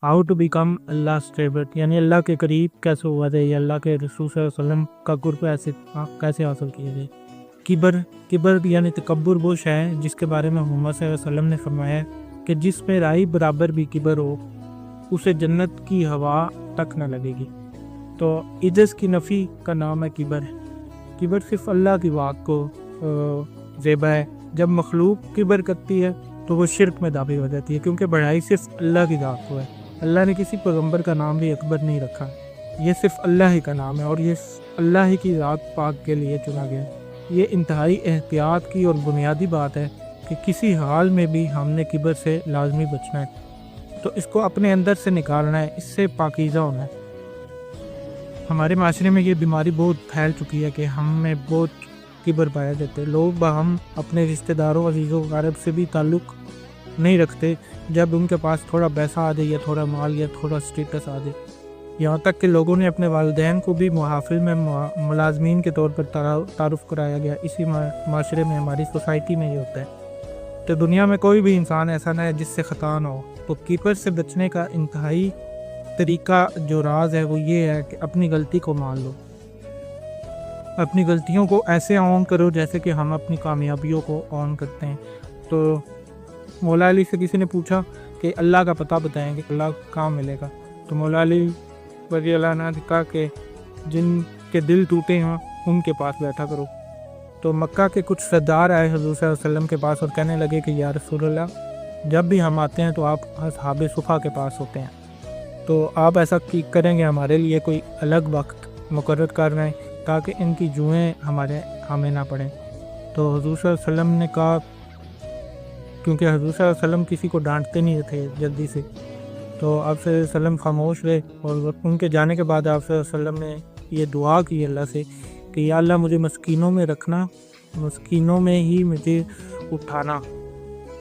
How to become Allah favourite, यानी अल्लाह के करीब कैसे हुआ जाए या अल्लाह के रसूल सल्लल्लाहु अलैहि वसल्लम का कुर्ब कैसे हासिल किया जाए। किबर किबर यानी तकब्बुर वो शय है जिसके बारे में मोहम्मद सल्लल्लाहु अलैहि वसल्लम ने फरमाया कि जिसमें राई बराबर भी किबर हो उसे जन्नत की हवा तक न लगेगी। तो इज्जत की नफ़ी का नाम है किबर। किबर सिर्फ अल्लाह की बात को ज़ेबा है। जब मखलूक किबर करती है तो वो शिरक में दाखिल हो जाती है, क्योंकि बढ़ाई सिर्फ अल्लाह की ज़ात को है। अल्लाह ने किसी पैगंबर का नाम भी अकबर नहीं रखा, ये सिर्फ अल्लाह ही का नाम है और ये अल्लाह ही की ज़ात पाक के लिए चुना गया। ये इंतहाई एहतियात की और बुनियादी बात है कि किसी हाल में भी हमने किबर से लाजमी बचना है, तो इसको अपने अंदर से निकालना है, इससे पाकीज़ा होना है। हमारे माशरे में ये बीमारी बहुत फैल चुकी है कि हम में बहुत किबर पाया जाता है। लोग बाहम अपने रिश्तेदारों अजीज़ों ग़रीब से भी ताल्लुक़ नहीं रखते जब उनके पास थोड़ा पैसा आ जाए या थोड़ा माल या थोड़ा स्टेटस आ जाए। यहाँ तक कि लोगों ने अपने वालिदैन को भी मुहाफ़िल में मुलाजमीन के तौर पर तारुफ़ कराया गया। इसी माशरे में, हमारी सोसाइटी में ये होता है। तो दुनिया में कोई भी इंसान ऐसा ना है जिससे ख़ता ना हो। तो किबर से बचने का इंतहाई तरीका जो राज है वो ये है कि अपनी गलती को मान लो। अपनी गलतियों को ऐसे ऑन करो जैसे कि हम अपनी कामयाबियों को ऑन करते हैं। तो मौला अली से किसी ने पूछा कि अल्लाह का पता बताएं कि अल्लाह कहाँ मिलेगा। तो मौला अली रज़ी अल्लाह अन्हु ने कहा कि जिनके दिल टूटे हैं उनके पास बैठा करो। तो मक्का के कुछ सरदार आए हुज़ूर सल्लल्लाहु अलैहि वसल्लम के पास और कहने लगे कि या रसूल अल्लाह, जब भी हम आते हैं तो आप असहाबे सुफ़ा के पास होते हैं, तो आप ऐसा करेंगे हमारे लिए कोई अलग वक्त मुकर्रर कर रहे हैं ताकि इनकी जुएँ हमें ना पड़ें। तो हुज़ूर सल्लल्लाहु अलैहि वसल्लम ने कहा, क्योंकि हुज़ूर सल्लल्लाहु अलैहि वसल्लम किसी को डांटते नहीं थे जल्दी से, तो आप सल्लल्लाहु अलैहि वसल्लम खामोश रहे। और उनके जाने के बाद आप सल्लल्लाहु अलैहि वसल्लम ने ये दुआ की अल्लाह से कि या अल्लाह मुझे मस्कीनों में रखना, मस्कीनों में ही मुझे उठाना,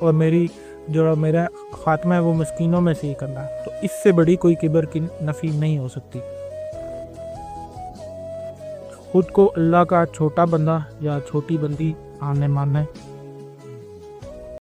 और मेरा ख़ात्मा है वो मस्कीनों में से ही करना। तो इससे बड़ी कोई किबर की नफ़ी नहीं हो सकती। खुद को अल्लाह का छोटा बंदा या छोटी बंदी आने मानना है।